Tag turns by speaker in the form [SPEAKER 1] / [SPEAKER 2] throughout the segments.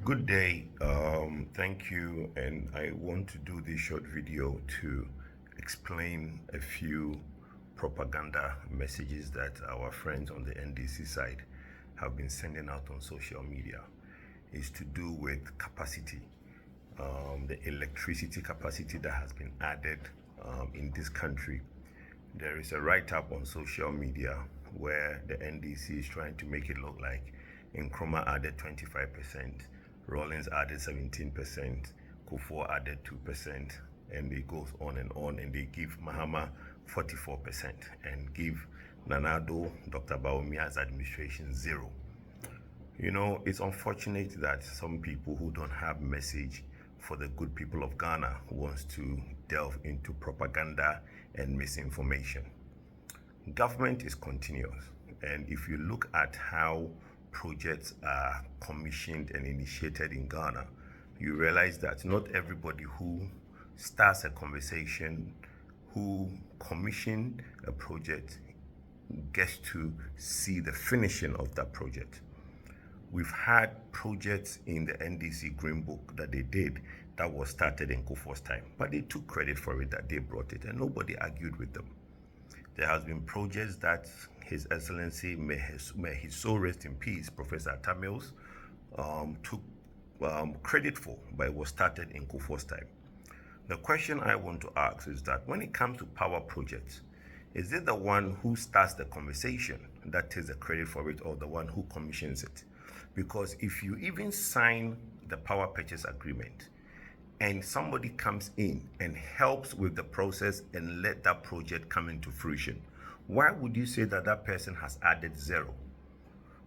[SPEAKER 1] Good day. Thank you. And I want to do this short video to explain a few propaganda messages that our friends on the NDC side have been sending out on social media. It's to do with capacity, the electricity capacity that has been added in this country. There is a write up on social media where the NDC is trying to make it look like Nkrumah added 25%, Rawlings added 17%, Kufuor added 2%, and it goes on, and they give Mahama 44% and give Nanado, Dr. Baumia's administration 0. You know, it's unfortunate that some people who don't have message for the good people of Ghana wants to delve into propaganda and misinformation. Government is continuous, and if you look at how projects are commissioned and initiated in Ghana, you realize that not everybody who starts a conversation, who commission a project, gets to see the finishing of that project. We've had projects in the NDC Green Book that they did that was started in Kufuor's time, but they took credit for it, that they brought it, and nobody argued with them. There has been projects that His Excellency, may his soul rest in peace, Professor Tamils, took credit for, but it was started in Kufuor's time. The question I want to ask is that when it comes to power projects, is it the one who starts the conversation that takes the credit for it, or the one who commissions it? Because if you even sign the power purchase agreement and somebody comes in and helps with the process and let that project come into fruition, why would you say that that person has added 0?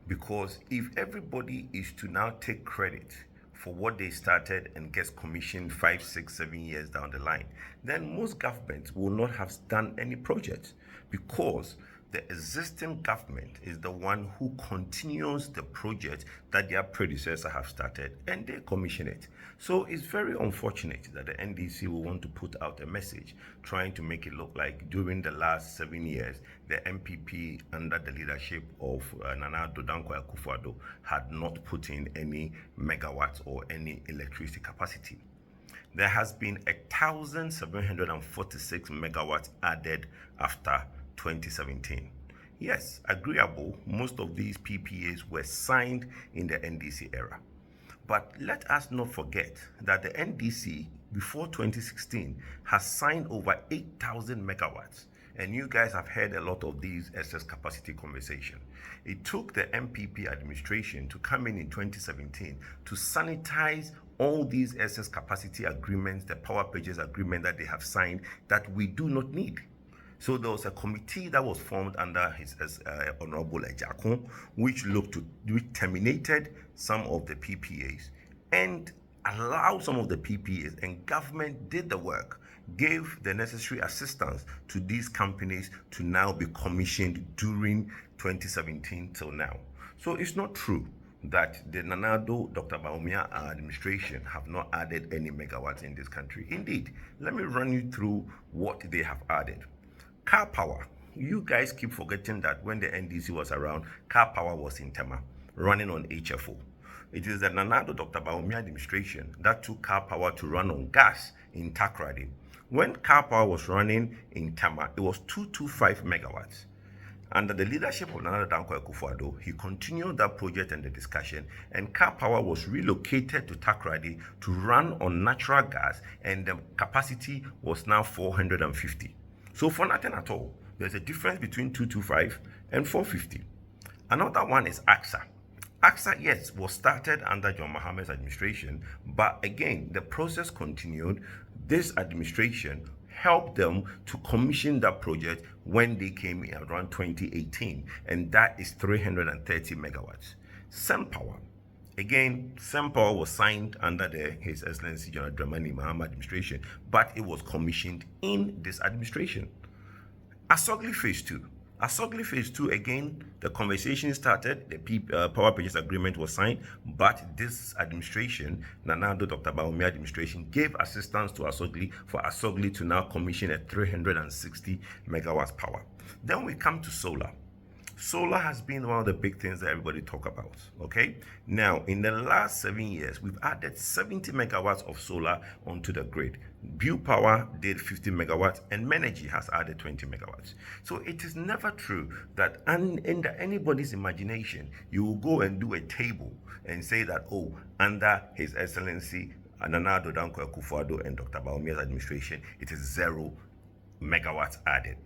[SPEAKER 1] Because if everybody is to now take credit for what they started and gets commissioned 5, 6, 7 years down the line, then most governments will not have done any projects, because the existing government is the one who continues the project that their predecessor have started, and they commission it. So it's very unfortunate that the NDC will want to put out a message trying to make it look like during the last 7 years, the MPP under the leadership of Nana Dankwa Akufo-Addo had not put in any megawatts or any electricity capacity. There has been 1,746 megawatts added after 2017. Yes, agreeable, most of these PPAs were signed in the NDC era. But let us not forget that the NDC, before 2016, has signed over 8,000 megawatts. And you guys have heard a lot of these excess capacity conversation. It took the MPP administration to come in 2017 to sanitize all these excess capacity agreements, the power purchase agreement that they have signed, that we do not need. So there was a committee that was formed under His Honorable Ejakun, which terminated some of the PPAs and allowed some of the PPAs, and government did the work, gave the necessary assistance to these companies to now be commissioned during 2017 till now. So it's not true that the Nanado Dr. Baumia administration have not added any megawatts in this country. Indeed, let me run you through what they have added. Car power. You guys keep forgetting that when the NDC was around, car power was in Tema, running on HFO. It is the Nanado Dr. Baumia administration that took car power to run on gas in Takrady. When car power was running in Tema, it was 225 megawatts. Under the leadership of Nana Dankwa Akufo-Addo, he continued that project and the discussion, and car power was relocated to Takrady to run on natural gas, and the capacity was now 450. So for nothing at all, there's a difference between 225 and 450. Another one is AXA. AXA, yes, was started under John Mohammed's administration, but again, the process continued. This administration helped them to commission that project when they came in around 2018, and that is 330 megawatts. SemPower. Again, SemPower was signed under His Excellency General Dramani Mahama administration, but it was commissioned in this administration. Asogli Phase 2. Asogli Phase 2, again, the conversation started, the power purchase agreement was signed, but this administration, Nanado Dr. Baumia administration, gave assistance to Asogli for Asogli to now commission at 360 megawatts power. Then we come to solar. Solar has been one of the big things that everybody talk about. Okay, now in the last 7 years, we've added 70 megawatts of solar onto the grid. View Power did 50 megawatts, and Menergy has added 20 megawatts. So it is never true that under anybody's imagination, you will go and do a table and say that, oh, under His Excellency Nana Addo Dankwa Akufo-Addo and Dr. Bawumia's administration, it is 0 megawatts added.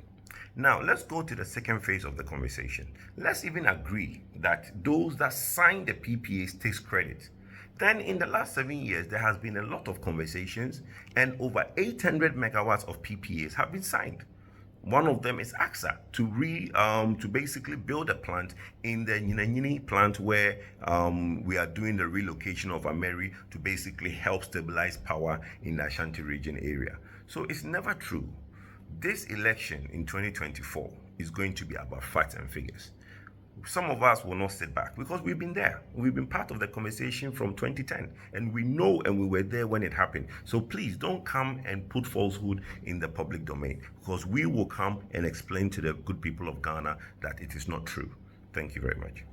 [SPEAKER 1] Now, let's go to the second phase of the conversation. Let's even agree that those that signed the PPAs takes credit. Then in the last 7 years, there has been a lot of conversations and over 800 megawatts of PPAs have been signed. One of them is AXA to basically build a plant in the Nyinanyini plant where we are doing the relocation of Ameri to basically help stabilize power in the Ashanti region area. So it's never true. This election in 2024 is going to be about facts and figures. Some of us will not sit back because we've been there. We've been part of the conversation from 2010, and we know and we were there when it happened. So please don't come and put falsehood in the public domain, because we will come and explain to the good people of Ghana that it is not true. Thank you very much.